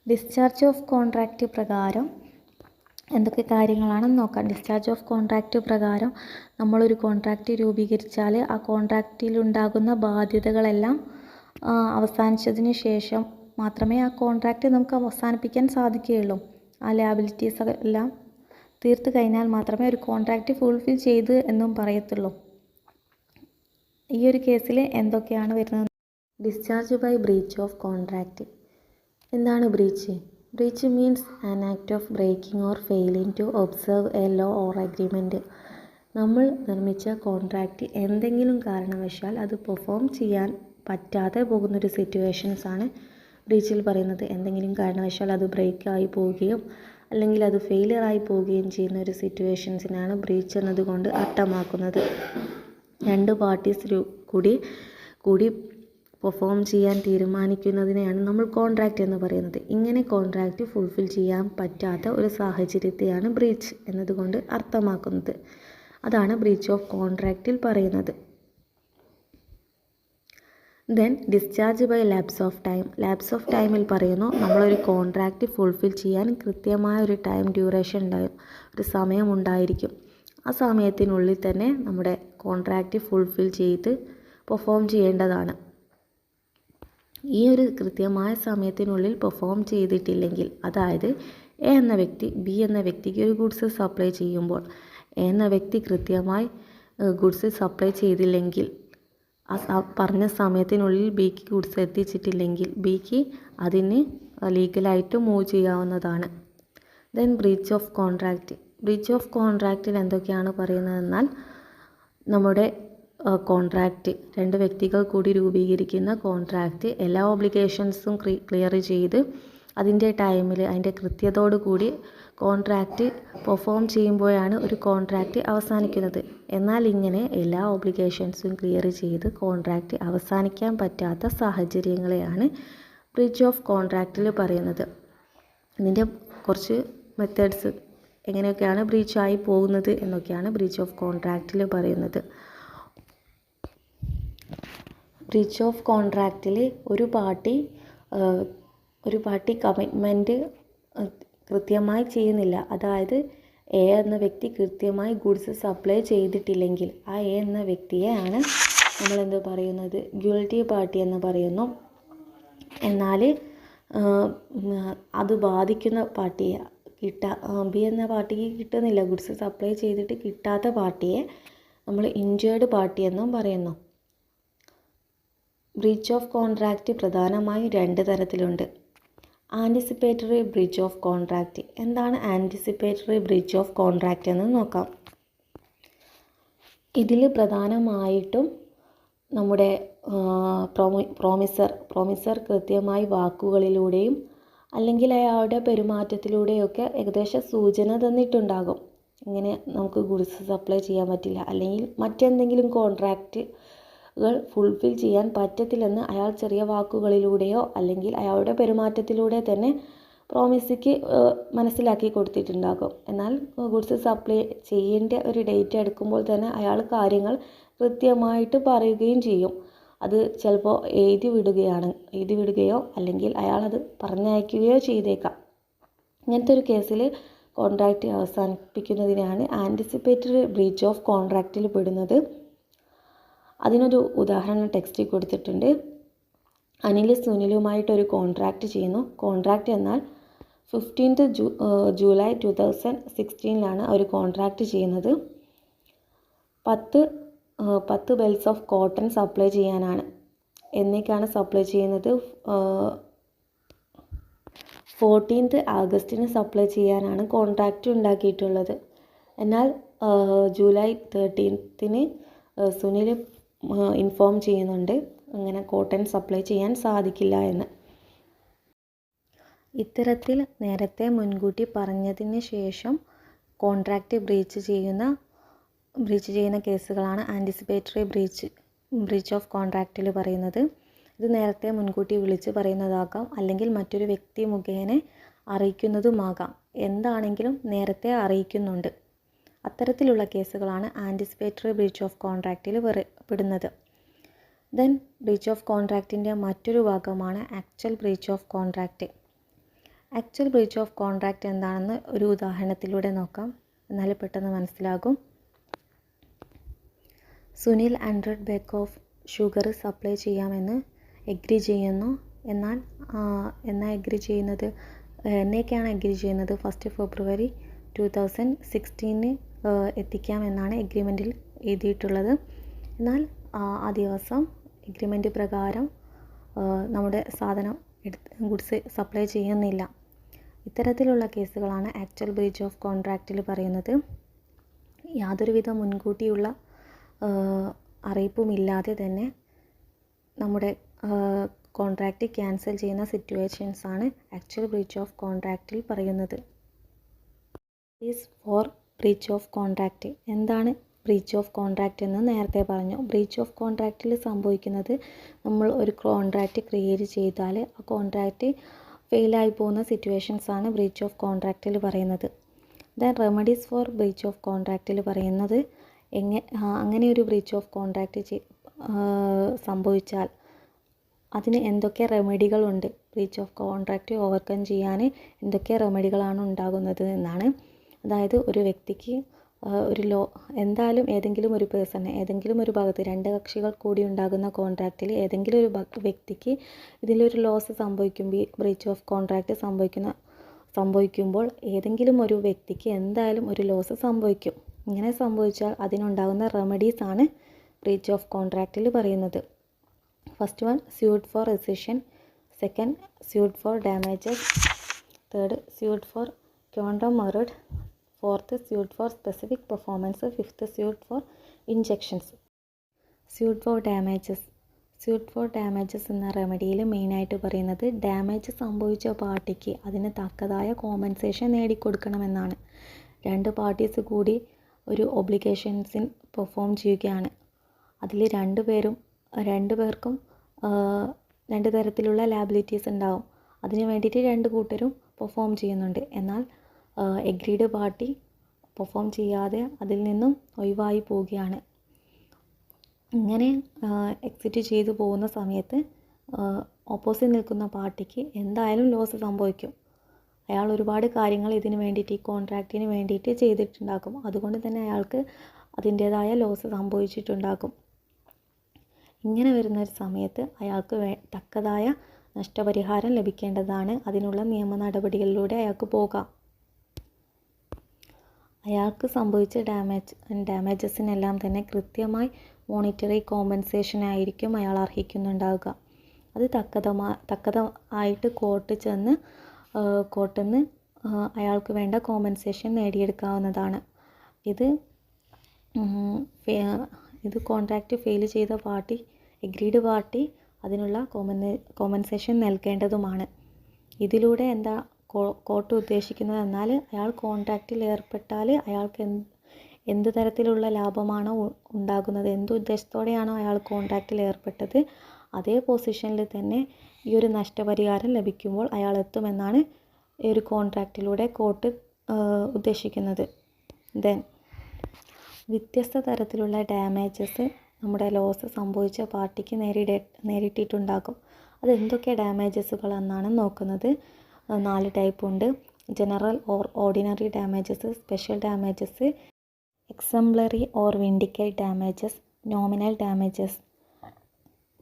ഡിസ്ചാർജ് ഓഫ് കോൺട്രാക്റ്റ് പ്രകാരം എന്തൊക്കെ കാര്യങ്ങളാണെന്ന് നോക്കാം. ഡിസ്ചാർജ് ഓഫ് കോൺട്രാക്റ്റ് പ്രകാരം നമ്മളൊരു കോൺട്രാക്റ്റ് രൂപീകരിച്ചാൽ ആ കോൺട്രാക്റ്റിലുണ്ടാകുന്ന ബാധ്യതകളെല്ലാം അവസാനിച്ചതിന് ശേഷം മാത്രമേ ആ കോൺട്രാക്റ്റ് നമുക്ക് അവസാനിപ്പിക്കാൻ സാധിക്കുകയുള്ളൂ. ആ ലയബിലിറ്റീസ് എല്ലാം തീർത്ത് കഴിഞ്ഞാൽ മാത്രമേ ഒരു കോൺട്രാക്റ്റ് ഫുൾഫിൽ ചെയ്ത് എന്നും പറയത്തുള്ളൂ. ഈ ഒരു കേസിൽ എന്തൊക്കെയാണ് വരുന്നത്? Discharge by breach of contract. എന്താണ് breach? Breach means an act of breaking or failing to observe a law or agreement. നമ്മൾ നിർമ്മിച്ച കോൺട്രാക്റ്റ് എന്തെങ്കിലും കാരണവശാൽ അത് പെർഫോം ചെയ്യാൻ പറ്റാതെ പോകുന്നൊരു സിറ്റുവേഷൻസാണ് ബ്രീച്ചിൽ പറയുന്നത്. എന്തെങ്കിലും കാരണവശാൽ അത് ബ്രേക്കായി പോവുകയും അല്ലെങ്കിൽ അത് ഫെയിലിയറായി പോവുകയും ചെയ്യുന്ന ഒരു സിറ്റുവേഷൻസിനാണ് ബ്രീച്ച് എന്നതുകൊണ്ട് അർത്ഥമാക്കുന്നത്. 2 പാർട്ടീസ് കൂടി പെർഫോം ചെയ്യാൻ തീരുമാനിക്കുന്നതിനെയാണ് നമ്മൾ കോൺട്രാക്റ്റ് എന്ന് പറയുന്നത്. ഇങ്ങനെ കോൺട്രാക്റ്റ് ഫുൾഫിൽ ചെയ്യാൻ പറ്റാത്ത ഒരു സാഹചര്യത്തെയാണ് ബ്രീച്ച് എന്നതുകൊണ്ട് അർത്ഥമാക്കുന്നത്. അതാണ് ബ്രീച്ച് ഓഫ് കോൺട്രാക്റ്റിൽ പറയുന്നത്. Then discharge by lapse of time. Lapse of ടൈമിൽ പറയുന്നു നമ്മളൊരു കോൺട്രാക്റ്റ് ഫുൾഫിൽ ചെയ്യാൻ കൃത്യമായ ഒരു ടൈം ഡ്യൂറേഷൻ ഒരു സമയമുണ്ടായിരിക്കും. ആ സമയത്തിനുള്ളിൽ തന്നെ നമ്മുടെ കോൺട്രാക്റ്റ് ഫുൾഫിൽ ചെയ്ത് പെർഫോം ചെയ്യേണ്ടതാണ്. ഈ ഒരു കൃത്യമായ സമയത്തിനുള്ളിൽ പെർഫോം ചെയ്തിട്ടില്ലെങ്കിൽ, അതായത് എ എന്ന വ്യക്തി ബി എന്ന വ്യക്തിക്ക് ഒരു ഗുഡ്സ് സപ്ലൈ ചെയ്യുമ്പോൾ എ എന്ന വ്യക്തി കൃത്യമായി ഗുഡ്സ് സപ്ലൈ ചെയ്തില്ലെങ്കിൽ, പറഞ്ഞ സമയത്തിനുള്ളിൽ ബിക്ക് ഗുഡ്സ് എത്തിച്ചിട്ടില്ലെങ്കിൽ ബിക്ക് അതിന് ലീഗലായിട്ട് മൂവ് ചെയ്യാവുന്നതാണ്. Then breach of contract. Breach of കോൺട്രാക്റ്റിൽ എന്തൊക്കെയാണ് പറയുന്നതെന്നാൽ നമ്മുടെ കോൺട്രാക്റ്റ് 2 വ്യക്തികൾ കൂടി രൂപീകരിക്കുന്ന കോൺട്രാക്റ്റ് എല്ലാ ഒബ്ലിഗേഷൻസും ക്ലിയർ ചെയ്ത് അതിൻ്റെ ടൈമിൽ അതിൻ്റെ കൃത്യതയോടു കൂടി കോൺട്രാക്റ്റ് പെർഫോം ചെയ്യുമ്പോഴാണ് ഒരു കോൺട്രാക്റ്റ് അവസാനിക്കുന്നത്. എന്നാൽ ഇങ്ങനെ എല്ലാ ഒബ്ലിഗേഷൻസും ക്ലിയർ ചെയ്ത് കോൺട്രാക്റ്റ് അവസാനിക്കാൻ പറ്റാത്ത സാഹചര്യങ്ങളെയാണ് ബ്രീച്ച് ഓഫ് കോൺട്രാക്റ്റിൽ പറയുന്നത്. ഇതിൻ്റെ കുറച്ച് മെത്തേഡ്സ് എങ്ങനെയൊക്കെയാണ് ബ്രീച്ചായി പോകുന്നത് എന്നൊക്കെയാണ് ബ്രീച്ച് ഓഫ് കോൺട്രാക്റ്റിൽ പറയുന്നത്. ബ്രീച്ച് ഓഫ് കോൺട്രാക്റ്റിൽ ഒരു പാർട്ടി കമ്മിറ്റ്മെൻറ്റ് കൃത്യമായി ചെയ്യുന്നില്ല. അതായത് എ എന്ന വ്യക്തി കൃത്യമായി ഗുഡ്സ് സപ്ലൈ ചെയ്തിട്ടില്ലെങ്കിൽ ആ എ എന്ന വ്യക്തിയെയാണ് നമ്മളെന്ത് പറയുന്നത്, ഗിൽറ്റി പാർട്ടി എന്ന് പറയുന്നു. എന്നാൽ അത് ബാധിക്കുന്ന പാർട്ടിയെ ബി എന്ന പാർട്ടിക്ക് കിട്ടുന്നില്ല, ഗുഡ്സ് സപ്ലൈ ചെയ്തിട്ട് കിട്ടാത്ത പാർട്ടിയെ നമ്മൾ ഇൻജേർഡ് പാർട്ടി എന്നും പറയുന്നു. ബ്രീച്ച് ഓഫ് കോൺട്രാക്റ്റ് പ്രധാനമായും 2 തരത്തിലുണ്ട്. Anticipatory breach of contract. എന്താണ് ആൻറ്റിസിപ്പേറ്ററി ബ്രീച്ച് ഓഫ് കോൺട്രാക്റ്റ് എന്ന് നോക്കാം. ഇതിൽ പ്രധാനമായിട്ടും നമ്മുടെ പ്രോമിസർ കൃത്യമായി വാക്കുകളിലൂടെയും അല്ലെങ്കിൽ അയാളുടെ പെരുമാറ്റത്തിലൂടെയൊക്കെ ഏകദേശം സൂചന തന്നിട്ടുണ്ടാകും, ഇങ്ങനെ നമുക്ക് ഗുഡ്സ് സപ്ലൈ ചെയ്യാൻ പറ്റില്ല അല്ലെങ്കിൽ മറ്റെന്തെങ്കിലും കോൺട്രാക്റ്റുകൾ ഫുൾഫിൽ ചെയ്യാൻ പറ്റത്തില്ലെന്ന് അയാൾ ചെറിയ വാക്കുകളിലൂടെയോ അല്ലെങ്കിൽ അയാളുടെ പെരുമാറ്റത്തിലൂടെ തന്നെ പ്രോമിസിക്ക് മനസ്സിലാക്കി കൊടുത്തിട്ടുണ്ടാകും. എന്നാൽ ഗുഡ്സ് സപ്ലൈ ചെയ്യേണ്ട ഒരു ഡേറ്റ് എടുക്കുമ്പോൾ തന്നെ അയാൾ കാര്യങ്ങൾ കൃത്യമായിട്ട് പറയുകയും ചെയ്യും. അത് ചിലപ്പോൾ എഴുതി വിടുകയോ അല്ലെങ്കിൽ അയാളത് പറഞ്ഞയക്കുകയോ ചെയ്തേക്കാം. ഇങ്ങനത്തെ ഒരു കേസിൽ കോൺട്രാക്റ്റ് അവസാനിപ്പിക്കുന്നതിനാണ് ആൻറ്റിസിപ്പേറ്ററി ബ്രീച്ച് ഓഫ് കോൺട്രാക്റ്റിൽ പെടുന്നത്. അതിനൊരു ഉദാഹരണം ടെക്സ്റ്റിൽ കൊടുത്തിട്ടുണ്ട്. അനിൽ സുനിലുമായിട്ടൊരു കോൺട്രാക്റ്റ് ചെയ്യുന്നു. കോൺട്രാക്റ്റ് എന്നാൽ 15th ജൂലൈ 2016 അവർ കോൺട്രാക്റ്റ് ചെയ്യുന്നത്. 10 ബെൽസ് ഓഫ് കോട്ടൺ സപ്ലൈ ചെയ്യാനാണ്. എന്നേക്കാണ് സപ്ലൈ ചെയ്യുന്നത്? 14th ആഗസ്റ്റിന് സപ്ലൈ ചെയ്യാനാണ് കോൺട്രാക്റ്റ് ഉണ്ടാക്കിയിട്ടുള്ളത്. എന്നാൽ ജൂലൈ 13th സുനിൽ ഇൻഫോം ചെയ്യുന്നുണ്ട് അങ്ങനെ കോട്ടൺ സപ്ലൈ ചെയ്യാൻ സാധിക്കില്ല എന്ന്. ഇത്തരത്തിൽ നേരത്തെ മുൻകൂട്ടി പറഞ്ഞതിന് ശേഷം കോൺട്രാക്റ്റ് ബ്രീച്ച് ചെയ്യുന്ന കേസുകളാണ് ആൻറ്റിസിപ്പേറ്ററി ബ്രീച്ച് ഓഫ് കോൺട്രാക്റ്റിൽ പറയുന്നത്. ഇത് നേരത്തെ മുൻകൂട്ടി വിളിച്ച് പറയുന്നതാകാം, അല്ലെങ്കിൽ മറ്റൊരു വ്യക്തി മുഖേന അറിയിക്കുന്നതുമാകാം. എന്താണെങ്കിലും നേരത്തെ അറിയിക്കുന്നുണ്ട്. അത്തരത്തിലുള്ള കേസുകളാണ് ആൻറ്റിസിപ്പേറ്ററി ബ്രീച്ച് ഓഫ് കോൺട്രാക്റ്റിൽ പെടുന്നത്. ദെൻ ബ്രീച്ച് ഓഫ് കോൺട്രാക്റ്റിൻ്റെ മറ്റൊരു ഭാഗമാണ് actual breach of contract. Actual breach of contract എന്താണെന്ന് ഒരു ഉദാഹരണത്തിലൂടെ നോക്കാം, എന്നാൽ പെട്ടെന്ന് മനസ്സിലാകും. Sunil 100 bag of sugar supply ചെയ്യാമെന്ന് എഗ്രി ചെയ്യുന്നു. എന്നാൽ എഗ്രി ചെയ്യുന്നത് എന്നേക്കാണ് എഗ്രി ചെയ്യുന്നത്? 1 ഫെബ്രുവരി 2016 എത്തിക്കാമെന്നാണ് എഗ്രിമെൻറ്റിൽ എഴുതിയിട്ടുള്ളത്. എന്നാൽ ആ ദിവസം എഗ്രിമെൻറ്റ് പ്രകാരം നമ്മുടെ സാധനം ഗുഡ്സ് സപ്ലൈ ചെയ്യുന്നില്ല. ഇത്തരത്തിലുള്ള കേസുകളാണ് ആക്ച്വൽ ബ്രീച്ച് ഓഫ് കോൺട്രാക്റ്റിൽ പറയുന്നത്. യാതൊരുവിധ മുൻകൂട്ടിയുള്ള അറിയിപ്പുമില്ലാതെ തന്നെ നമ്മുടെ കോൺട്രാക്റ്റ് ക്യാൻസൽ ചെയ്യുന്ന സിറ്റുവേഷൻസാണ് ആക്ച്വൽ ബ്രീച്ച് ഓഫ് കോൺട്രാക്റ്റിൽ പറയുന്നത്. For breach of contract. എന്താണ് ബ്രീച്ച് ഓഫ് കോൺട്രാക്റ്റ് എന്ന് നേരത്തെ പറഞ്ഞു. ബ്രീച്ച് ഓഫ് കോൺട്രാക്റ്റിൽ സംഭവിക്കുന്നത്, നമ്മൾ ഒരു കോൺട്രാക്റ്റ് ക്രിയേറ്റ് ചെയ്താൽ ആ കോൺട്രാക്റ്റ് ഫെയിലായി പോകുന്ന സിറ്റുവേഷൻസാണ് ബ്രീച്ച് ഓഫ് കോൺട്രാക്റ്റിൽ പറയുന്നത്. Then remedies for breach of കോൺട്രാക്റ്റിൽ പറയുന്നത് അങ്ങനെ ഒരു ബ്രീച്ച് ഓഫ് കോൺട്രാക്റ്റ് സംഭവിച്ചാൽ അതിന് എന്തൊക്കെ റെമഡികളുണ്ട്, ബ്രീച്ച് ഓഫ് കോൺട്രാക്റ്റ് ഓവർകം ചെയ്യാൻ എന്തൊക്കെ റെമഡികളാണ് ഉണ്ടാകുന്നത് എന്നാണ്. അതായത് ഒരു വ്യക്തിക്ക് എന്തായാലും ഏതെങ്കിലും ഒരു പേഴ്സണ് ഏതെങ്കിലും ഒരു ഭാഗത്ത് 2 കക്ഷികൾ കൂടി ഉണ്ടാകുന്ന കോൺട്രാക്റ്റിൽ ഏതെങ്കിലും ഒരു വ്യക്തിക്ക് ഇതിലൊരു ലോസ് ബ്രീച്ച് ഓഫ് കോൺട്രാക്റ്റ് സംഭവിക്കുമ്പോൾ ഏതെങ്കിലും ഒരു വ്യക്തിക്ക് എന്തായാലും ഒരു ലോസ് സംഭവിക്കും. ഇങ്ങനെ സംഭവിച്ചാൽ അതിനുണ്ടാകുന്ന റെമഡീസാണ് ബ്രീച്ച് ഓഫ് കോൺട്രാക്റ്റിൽ പറയുന്നത്. First one, suit for rescission. Second, suit for damages. Third, suit for quantum meruit. Fourth, suit for specific performance. Fifth, suit for injunctions. Suit for damages. Suit for damages എന്ന റെമഡിയിൽ മെയിനായിട്ട് പറയുന്നത് damage സംഭവിച്ച പാർട്ടിക്ക് അതിന് തക്കതായ കോമ്പൻസേഷൻ നേടിക്കൊടുക്കണമെന്നാണ്. 2 പാർട്ടീസ് കൂടി ഒരു ഒബ്ലിഗേഷൻസിൻ പെർഫോം ചെയ്യുകയാണ്. അതിൽ 2 പേർക്കും 2 തരത്തിലുള്ള ലാബിലിറ്റീസ് ഉണ്ടാവും. അതിന് വേണ്ടിയിട്ട് 2 കൂട്ടരും പെർഫോം ചെയ്യുന്നുണ്ട്. എന്നാൽ എഗ്രീഡ് പാർട്ടി പെർഫോം ചെയ്യാതെ അതിൽ നിന്നും ഒഴിവായി പോവുകയാണ്. ഇങ്ങനെ എക്സിറ്റ് ചെയ്തു പോകുന്ന സമയത്ത് ഓപ്പോസിറ്റ് നിൽക്കുന്ന പാർട്ടിക്ക് എന്തായാലും ലോസ് സംഭവിക്കും. അയാൾ ഒരുപാട് കാര്യങ്ങൾ ഇതിന് വേണ്ടിയിട്ട്, ഈ കോൺട്രാക്റ്റിന് വേണ്ടിയിട്ട് ചെയ്തിട്ടുണ്ടാകും. അതുകൊണ്ട് തന്നെ അയാൾക്ക് അതിൻ്റേതായ ലോസ് സംഭവിച്ചിട്ടുണ്ടാകും. ഇങ്ങനെ വരുന്നൊരു സമയത്ത് അയാൾക്ക് തക്കതായ നഷ്ടപരിഹാരം ലഭിക്കേണ്ടതാണ്. അതിനുള്ള നിയമ നടപടികളിലൂടെ അയാൾക്ക് പോകാം. അയാൾക്ക് സംഭവിച്ച ഡാമേജസിനെല്ലാം തന്നെ കൃത്യമായി മോണിറ്ററി കോമ്പൻസേഷൻ ആയിരിക്കും അയാൾ അർഹിക്കുന്നുണ്ടാവുക. അത് തക്കതായിട്ട് കോർട്ടിൽ നിന്ന് അയാൾക്ക് വേണ്ട കോമ്പൻസേഷൻ നേടിയെടുക്കാവുന്നതാണ്. ഇത് കോൺട്രാക്റ്റ് ഫെയിൽ ചെയ്ത പാർട്ടി, എഗ്രീഡ് പാർട്ടി അതിനുള്ള കോമ്പൻസേഷൻ നൽകേണ്ടതുമാണ്. ഇതിലൂടെ എന്താ കോർട്ട് ഉദ്ദേശിക്കുന്നത് എന്നാൽ, അയാൾ കോൺട്രാക്റ്റിൽ ഏർപ്പെട്ടാൽ അയാൾക്ക് എന്ത് തരത്തിലുള്ള ലാഭമാണോ ഉണ്ടാകുന്നത്, എന്ത് ഉദ്ദേശത്തോടെയാണോ അയാൾ കോൺട്രാക്റ്റിൽ ഏർപ്പെട്ടത്, അതേ പൊസിഷനിൽ തന്നെ ഈ ഒരു നഷ്ടപരിഹാരം ലഭിക്കുമ്പോൾ അയാൾ എത്തുമെന്നാണ് ഈ ഒരു കോൺട്രാക്റ്റിലൂടെ കോർട്ട് ഉദ്ദേശിക്കുന്നത്. ദെൻ വ്യത്യസ്ത തരത്തിലുള്ള ഡാമേജസ് നമ്മുടെ ലോസ് സംഭവിച്ച പാർട്ടിക്ക് നേരിട്ടിട്ടുണ്ടാകും. അതെന്തൊക്കെ ഡാമേജസുകൾ എന്നാണ് നോക്കുന്നത്. 4 ടൈപ്പ് ഉണ്ട്. General or ordinary damages, special damages, exemplary or vindicate damages, nominal damages.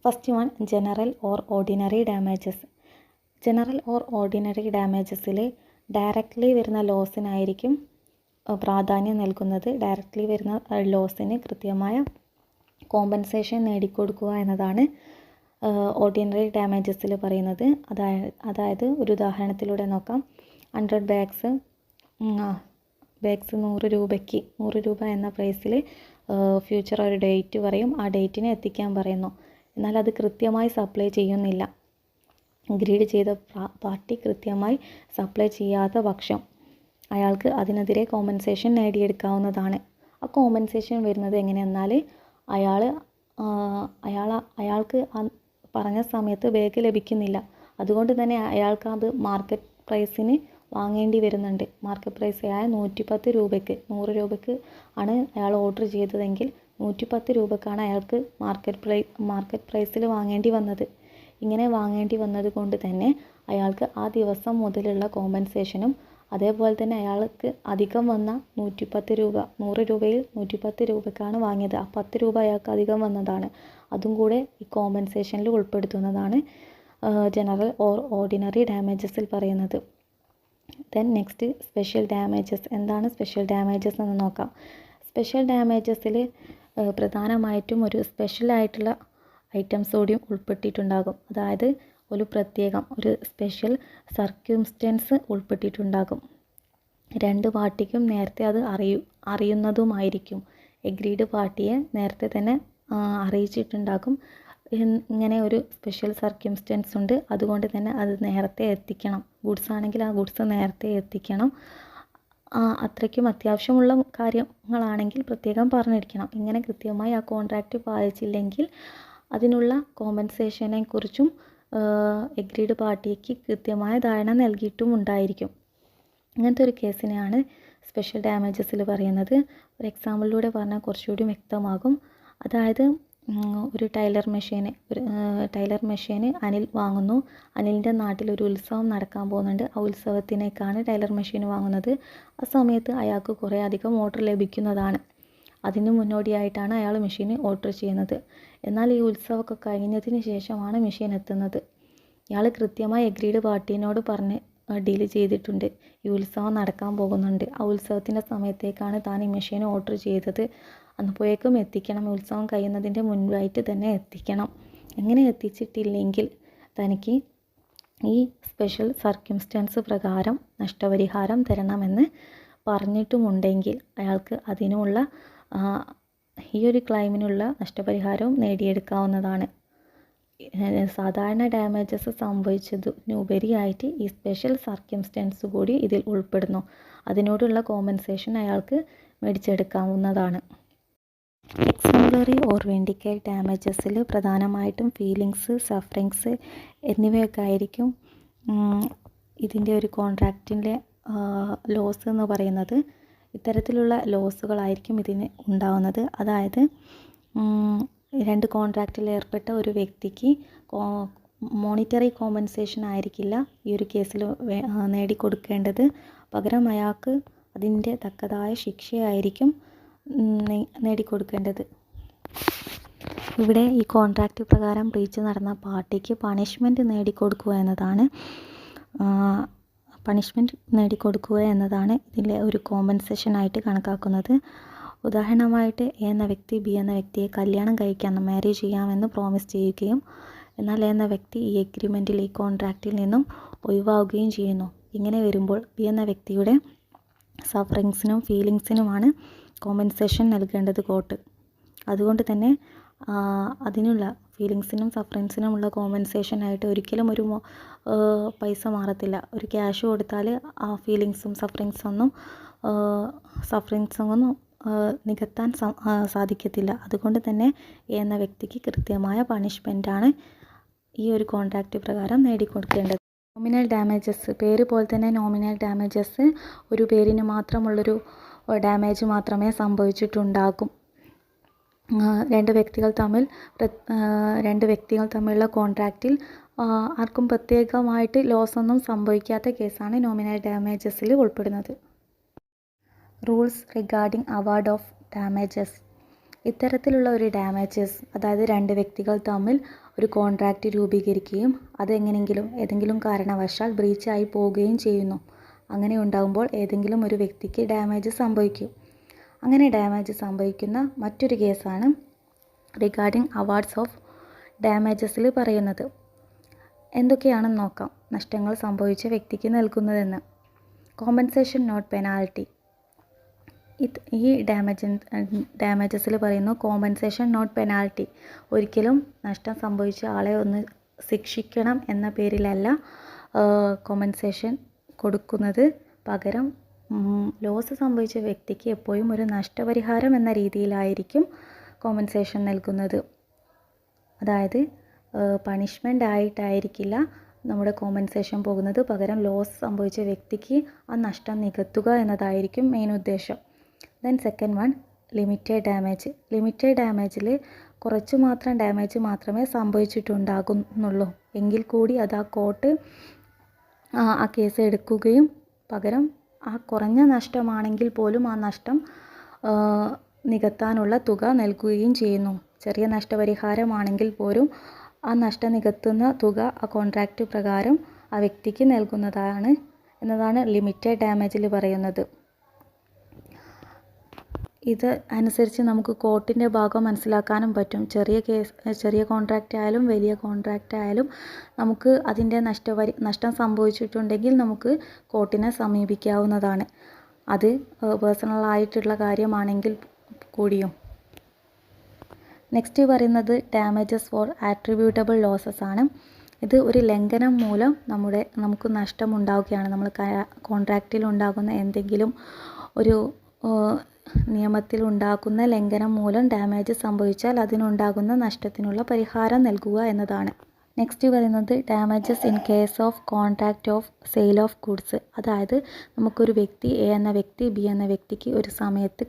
First one general or ordinary damages. General or ordinary ഡാമേജസിൽ ഡയറക്റ്റ്ലി വരുന്ന ലോസിനായിരിക്കും പ്രാധാന്യം നൽകുന്നത്. ഡയറക്റ്റ്ലി വരുന്ന ലോസിന് കൃത്യമായ കോമ്പൻസേഷൻ നേടിക്കൊടുക്കുക എന്നതാണ് ഓർഡിനറി ഡാമേജസിൽ പറയുന്നത്. അതായത് ഒരു ഉദാഹരണത്തിലൂടെ നോക്കാം. 100 ബാഗ്സ് 100 രൂപയ്ക്ക് 100 രൂപ എന്ന പ്രൈസിൽ ഫ്യൂച്ചർ ഒരു ഡേറ്റ് പറയും. ആ ഡേറ്റിന് എത്തിക്കാൻ പറയുന്നു. എന്നാൽ അത് കൃത്യമായി സപ്ലൈ ചെയ്യുന്നില്ല. ഗ്രീഡ് ചെയ്ത പാർട്ടി കൃത്യമായി സപ്ലൈ ചെയ്യാത്ത പക്ഷം അയാൾക്ക് അതിനെതിരെ കോമ്പൻസേഷൻ നേടിയെടുക്കാവുന്നതാണ്. ആ കോമ്പൻസേഷൻ വരുന്നത് എങ്ങനെയെന്നാൽ അയാൾക്ക് പറഞ്ഞ സമയത്ത് ബാഗ് ലഭിക്കുന്നില്ല. അതുകൊണ്ട് തന്നെ അയാൾക്ക് അത് മാർക്കറ്റ് പ്രൈസിന് വാങ്ങേണ്ടി വരുന്നുണ്ട്. മാർക്കറ്റ് പ്രൈസായ 110 രൂപയ്ക്ക് 100 രൂപയ്ക്ക് ആണ് അയാൾ ഓർഡർ ചെയ്തതെങ്കിൽ 110 രൂപയ്ക്കാണ് അയാൾക്ക് മാർക്കറ്റ് പ്രൈസിൽ വാങ്ങേണ്ടി വന്നത്. ഇങ്ങനെ വാങ്ങേണ്ടി വന്നത് കൊണ്ട് തന്നെ അയാൾക്ക് ആ ദിവസം മുതലുള്ള കോമ്പൻസേഷനും അതേപോലെ തന്നെ അയാൾക്ക് അധികം വന്ന 110 രൂപ 100 രൂപയിൽ 110 രൂപയ്ക്കാണ് വാങ്ങിയത്. ആ 10 രൂപ അയാൾക്ക് അധികം വന്നതാണ്. അതും കൂടെ ഈ കോമ്പൻസേഷനിൽ ഉൾപ്പെടുത്തുന്നതാണ് ജനറൽ ഓർ ഓർഡിനറി ഡാമേജസിൽ പറയുന്നത്. Then next special damages. എന്താണ് സ്പെഷ്യൽ ഡാമേജസ് എന്ന് നോക്കാം. സ്പെഷ്യൽ ഡാമേജസിൽ പ്രധാനമായിട്ടും ഒരു സ്പെഷ്യലായിട്ടുള്ള ഐറ്റംസ് കൂടിയും ഉൾപ്പെട്ടിട്ടുണ്ടാകും. അതായത് ഒരു സ്പെഷ്യൽ സർക്യൂംസ്റ്റൻസ് ഉൾപ്പെട്ടിട്ടുണ്ടാകും. രണ്ട് പാർട്ടിക്കും നേരത്തെ അത് അറിയുന്നതുമായിരിക്കും. എഗ്രീഡ് പാർട്ടിയെ നേരത്തെ തന്നെ അറിയിച്ചിട്ടുണ്ടാകും. ഇങ്ങനെ ഒരു സ്പെഷ്യൽ സർക്യൂംസ്റ്റൻസ് ഉണ്ട്, അതുകൊണ്ട് തന്നെ അത് നേരത്തെ എത്തിക്കണം. ഗുഡ്സ് ആണെങ്കിൽ ആ ഗുഡ്സ് നേരത്തെ എത്തിക്കണം. അത്രയ്ക്കും അത്യാവശ്യമുള്ള കാര്യങ്ങളാണെങ്കിൽ പ്രത്യേകം പറഞ്ഞിരിക്കണം. ഇങ്ങനെ കൃത്യമായി ആ കോൺട്രാക്റ്റ് പാലിച്ചില്ലെങ്കിൽ അതിനുള്ള കോമ്പൻസേഷനെ കുറിച്ചും എഗ്രീഡ് പാർട്ടിക്ക് കൃത്യമായ ധാരണ നൽകിയിട്ടും ഉണ്ടായിരിക്കും. ഇങ്ങനത്തെ ഒരു കേസിനെയാണ് സ്പെഷ്യൽ ഡാമേജസിൽ പറയുന്നത്. ഒരു എക്സാമ്പിളിലൂടെ പറഞ്ഞാൽ കുറച്ചുകൂടി വ്യക്തമാകും. അതായത് ഒരു ടൈലർ മെഷീന് അനിൽ വാങ്ങുന്നു. അനിലിൻ്റെ നാട്ടിൽ ഒരു ഉത്സവം നടക്കാൻ പോകുന്നുണ്ട്. ആ ഉത്സവത്തിനേക്കാണ് ടൈലർ മെഷീൻ വാങ്ങുന്നത്. ആ സമയത്ത് അയാൾക്ക് കുറേ അധികം ഓർഡർ ലഭിക്കുന്നതാണ്. അതിന് മുന്നോടിയായിട്ടാണ് അയാൾ മെഷീൻ ഓർഡർ ചെയ്യുന്നത്. എന്നാൽ ഈ ഉത്സവമൊക്കെ കഴിഞ്ഞതിന് ശേഷമാണ് മെഷീൻ എത്തുന്നത്. ഇയാൾ കൃത്യമായി എഗ്രീഡ് പാർട്ടീനോട് പറഞ്ഞ് ഡീൽ ചെയ്തിട്ടുണ്ട്. ഈ ഉത്സവം നടക്കാൻ പോകുന്നുണ്ട്, ആ ഉത്സവത്തിൻ്റെ സമയത്തേക്കാണ് താൻ ഈ മെഷീൻ ഓർഡർ ചെയ്തത്, അന്നപ്പോഴേക്കും എത്തിക്കണം, ഉത്സവം കഴിയുന്നതിൻ്റെ മുൻപായിട്ട് തന്നെ എത്തിക്കണം. അങ്ങനെ എത്തിച്ചിട്ടില്ലെങ്കിൽ തനിക്ക് ഈ സ്പെഷ്യൽ സർക്യൂംസ്റ്റൻസ് പ്രകാരം നഷ്ടപരിഹാരം തരണമെന്ന് പറഞ്ഞിട്ടുമുണ്ടെങ്കിൽ അയാൾക്ക് അതിനുള്ള ഈ ഒരു ക്ലൈമിനുള്ള നഷ്ടപരിഹാരവും നേടിയെടുക്കാവുന്നതാണ്. സാധാരണ ഡാമേജസ് സംഭവിച്ചതിനുപരിയായിട്ട് ഈ സ്പെഷ്യൽ സർക്യൂംസ്റ്റൻസ് കൂടി ഇതിൽ ഉൾപ്പെടുന്നു. അതിനോടുള്ള കോമ്പൻസേഷൻ അയാൾക്ക് മേടിച്ചെടുക്കാവുന്നതാണ്. എക്സംപ്ലറി ഓർ വിൻഡിക്കേറ്റ് ഡാമേജസിൽ പ്രധാനമായിട്ടും ഫീലിങ്സ്, സഫറിങ്സ് എന്നിവയൊക്കെ ആയിരിക്കും ഇതിൻ്റെ ഒരു കോൺട്രാക്റ്റിൻ്റെ ലോസ് എന്ന് പറയുന്നത്. ഇത്തരത്തിലുള്ള ലോസുകളായിരിക്കും ഇതിന് ഉണ്ടാവുന്നത്. അതായത് രണ്ട് കോൺട്രാക്റ്റിൽ ഏർപ്പെട്ട ഒരു വ്യക്തിക്ക് മോണിറ്ററി കോമ്പൻസേഷൻ ആയിരിക്കില്ല ഈ ഒരു കേസിൽ നേടിക്കൊടുക്കേണ്ടത്. പകരം അയാൾക്ക് അതിൻ്റെ തക്കതായ ശിക്ഷയായിരിക്കും നേടിക്കൊടുക്കേണ്ടത്. ഇവിടെ ഈ കോൺട്രാക്റ്റ് പ്രകാരം ബ്രീച്ച് നടന്ന പാർട്ടിക്ക് പണിഷ്മെൻറ്റ് നേടിക്കൊടുക്കുക എന്നതാണ് ഇതിലെ ഒരു കോമ്പൻസേഷനായിട്ട് കണക്കാക്കുന്നത്. ഉദാഹരണമായിട്ട് എ എന്ന വ്യക്തി ബി എന്ന വ്യക്തിയെ കല്യാണം മാരേജ് ചെയ്യാമെന്ന് പ്രോമിസ് ചെയ്യുകയും എന്നാൽ എ എന്ന വ്യക്തി ഈ എഗ്രിമെൻറ്റിൽ ഈ കോൺട്രാക്റ്റിൽ നിന്നും ഒഴിവാവുകയും ചെയ്യുന്നു. ഇങ്ങനെ വരുമ്പോൾ ബി എന്ന വ്യക്തിയുടെ സഫറിങ്സിനും ഫീലിങ്സിനുമാണ് കോമ്പൻസേഷൻ നൽകേണ്ടത് കോർട്ട്. അതുകൊണ്ട് തന്നെ അതിനുള്ള ഫീലിങ്സിനും സഫറിങ്സിനുമുള്ള കോമ്പൻസേഷനായിട്ട് ഒരിക്കലും ഒരു പൈസ മാറത്തില്ല. ഒരു ക്യാഷ് കൊടുത്താൽ ആ ഫീലിങ്സും സഫറിങ്സൊന്നും നികത്താൻ സാധിക്കത്തില്ല. അതുകൊണ്ട് തന്നെ എന്ന വ്യക്തിക്ക് കൃത്യമായ പണിഷ്മെൻറ്റാണ് ഈ ഒരു കോൺട്രാക്റ്റ് പ്രകാരം നേടിക്കൊടുക്കേണ്ടത്. നോമിനൽ ഡാമേജസ്, പേര് പോലെ തന്നെ നോമിനൽ ഡാമേജസ് ഒരു പേരിന് മാത്രമുള്ളൊരു ഡാമേജ് മാത്രമേ സംഭവിച്ചിട്ടുണ്ടാകും. രണ്ട് വ്യക്തികൾ തമ്മിലുള്ള കോൺട്രാക്റ്റിൽ ആർക്കും പ്രത്യേകമായിട്ട് ലോസ് ഒന്നും സംഭവിക്കാത്ത കേസാണ് നോമിനൽ ഡാമേജസിൽ ഉൾപ്പെടുന്നത്. Rules regarding award of damages. ഇത്തരത്തിലുള്ള ഒരു ഡാമേജസ്, അതായത് രണ്ട് വ്യക്തികൾ തമ്മിൽ ഒരു കോൺട്രാക്റ്റ് രൂപീകരിക്കുകയും അതെങ്ങനെയെങ്കിലും ഏതെങ്കിലും കാരണവശാൽ ബ്രീച്ചായി പോവുകയും ചെയ്യുന്നു. അങ്ങനെ ഉണ്ടാകുമ്പോൾ ഏതെങ്കിലും ഒരു വ്യക്തിക്ക് ഡാമേജ് സംഭവിക്കും. അങ്ങനെ ഡാമേജ് സംഭവിക്കുന്ന മറ്റൊരു കേസാണ് റിഗാർഡിംഗ് അവാർഡ്സ് ഓഫ് ഡാമേജസിൽ പറയുന്നത്. എന്തൊക്കെയാണെന്ന് നോക്കാം. നഷ്ടങ്ങൾ സംഭവിച്ച വ്യക്തിക്ക് നൽകുന്നതെന്ന്. Compensation not penalty. ഈ ഡാമേജസിൽ പറയുന്നു കോമ്പൻസേഷൻ നോട്ട് പെനാൽറ്റി. ഒരിക്കലും നഷ്ടം സംഭവിച്ച ആളെ ഒന്ന് ശിക്ഷിക്കണം എന്ന പേരിലല്ല കോമ്പൻസേഷൻ കൊടുക്കുന്നത്. പകരം ലോസ് സംഭവിച്ച വ്യക്തിക്ക് എപ്പോഴും ഒരു നഷ്ടപരിഹാരം എന്ന രീതിയിലായിരിക്കും കോമ്പൻസേഷൻ നൽകുന്നത്. അതായത് പണിഷ്മെൻ്റ് ആയിട്ടായിരിക്കില്ല നമ്മുടെ കോമ്പൻസേഷൻ പോകുന്നത്. പകരം ലോസ് സംഭവിച്ച വ്യക്തിക്ക് ആ നഷ്ടം നികത്തുക എന്നതായിരിക്കും മെയിൻ ഉദ്ദേശം. Then second one, limited damage. Limited ഡാമേജിൽ കുറച്ച് മാത്രം ഡാമേജ് മാത്രമേ സംഭവിച്ചിട്ടുണ്ടാകുന്നുള്ളൂ എങ്കിൽ കൂടി അത് ആ കോർട്ട് ആ കേസ് എടുക്കുകയും പകരം ആ കുറഞ്ഞ നഷ്ടമാണെങ്കിൽ പോലും ആ നഷ്ടം നികത്താനുള്ള തുക നൽകുകയും ചെയ്യുന്നു. ചെറിയ നഷ്ടപരിഹാരമാണെങ്കിൽ പോലും ആ നഷ്ടം നികത്തുന്ന തുക ആ കോൺട്രാക്റ്റ് പ്രകാരം ആ വ്യക്തിക്ക് നൽകുന്നതാണ് എന്നതാണ് ലിമിറ്റഡ് ഡാമേജിൽ പറയുന്നത്. ഇത് അനുസരിച്ച് നമുക്ക് കോർട്ടിൻ്റെ ഭാഗം മനസ്സിലാക്കാനും പറ്റും. ചെറിയ കോൺട്രാക്റ്റ് ആയാലും വലിയ കോൺട്രാക്റ്റ് ആയാലും നമുക്ക് അതിൻ്റെ നഷ്ടം സംഭവിച്ചിട്ടുണ്ടെങ്കിൽ നമുക്ക് കോർട്ടിനെ സമീപിക്കാവുന്നതാണ്. അത് പേഴ്സണലായിട്ടുള്ള കാര്യമാണെങ്കിൽ കൂടിയും. നെക്സ്റ്റ് പറയുന്നത് ഡാമേജസ് ഫോർ ആട്രിബ്യൂട്ടബിൾ ലോസസ് ആണ്. ഇത് ഒരു ലംഘനം മൂലം നമുക്ക് നഷ്ടമുണ്ടാവുകയാണ്. നമ്മൾ കോൺട്രാക്റ്റിൽ ഉണ്ടാകുന്ന എന്തെങ്കിലും ഒരു നിയമത്തിൽ ഉണ്ടാകുന്ന ലംഘനം മൂലം ഡാമേജ് സംഭവിച്ചാൽ അതിനുണ്ടാകുന്ന നഷ്ടത്തിനുള്ള പരിഹാരം നൽകുക എന്നതാണ്. നെക്സ്റ്റ് പറയുന്നത് damages in case of contract of sale of goods. അതായത് നമുക്കൊരു വ്യക്തി എ എന്ന വ്യക്തി ബി എന്ന വ്യക്തിക്ക് ഒരു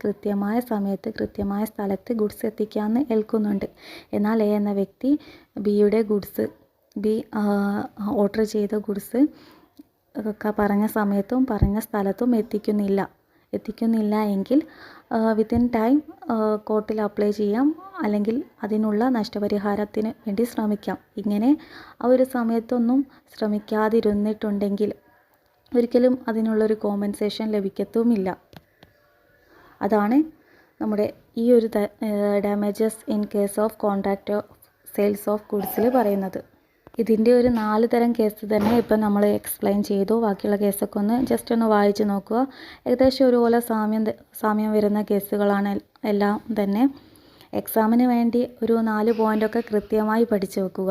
കൃത്യമായ സമയത്ത് കൃത്യമായ സ്ഥലത്ത് ഗുഡ്സ് എത്തിക്കാമെന്ന് ഏൽക്കുന്നുണ്ട്. എന്നാൽ എ എന്ന വ്യക്തി ബി ഓർഡർ ചെയ്ത ഗുഡ്സ് പറഞ്ഞ സമയത്തും പറഞ്ഞ സ്ഥലത്തും എത്തിക്കുന്നില്ല എങ്കിൽ വിത്തിൻ ടൈം കോർട്ടിൽ അപ്ലൈ ചെയ്യാം, അല്ലെങ്കിൽ അതിനുള്ള നഷ്ടപരിഹാരത്തിന് വേണ്ടി ശ്രമിക്കാം. ഇങ്ങനെ ആ ഒരു സമയത്തൊന്നും ശ്രമിക്കാതിരുന്നിട്ടുണ്ടെങ്കിൽ ഒരിക്കലും അതിനുള്ളൊരു കോമ്പൻസേഷൻ ലഭിക്കത്തുമില്ല. അതാണ് നമ്മുടെ ഈ ഒരു damages in case of contract of sales of ഗുഡ്സിൽ പറയുന്നത്. ഇതിൻ്റെ ഒരു 4 തരം കേസ് തന്നെ ഇപ്പം നമ്മൾ എക്സ്പ്ലെയിൻ ചെയ്തു. ബാക്കിയുള്ള കേസൊക്കെ ജസ്റ്റ് ഒന്ന് വായിച്ച് നോക്കുക. ഏകദേശം ഒരുപോലെ സാമ്യം വരുന്ന കേസുകളാണ് എല്ലാം തന്നെ. എക്സാമിന് വേണ്ടി ഒരു 4 പോയിൻ്റൊക്കെ കൃത്യമായി പഠിച്ചു വെക്കുക.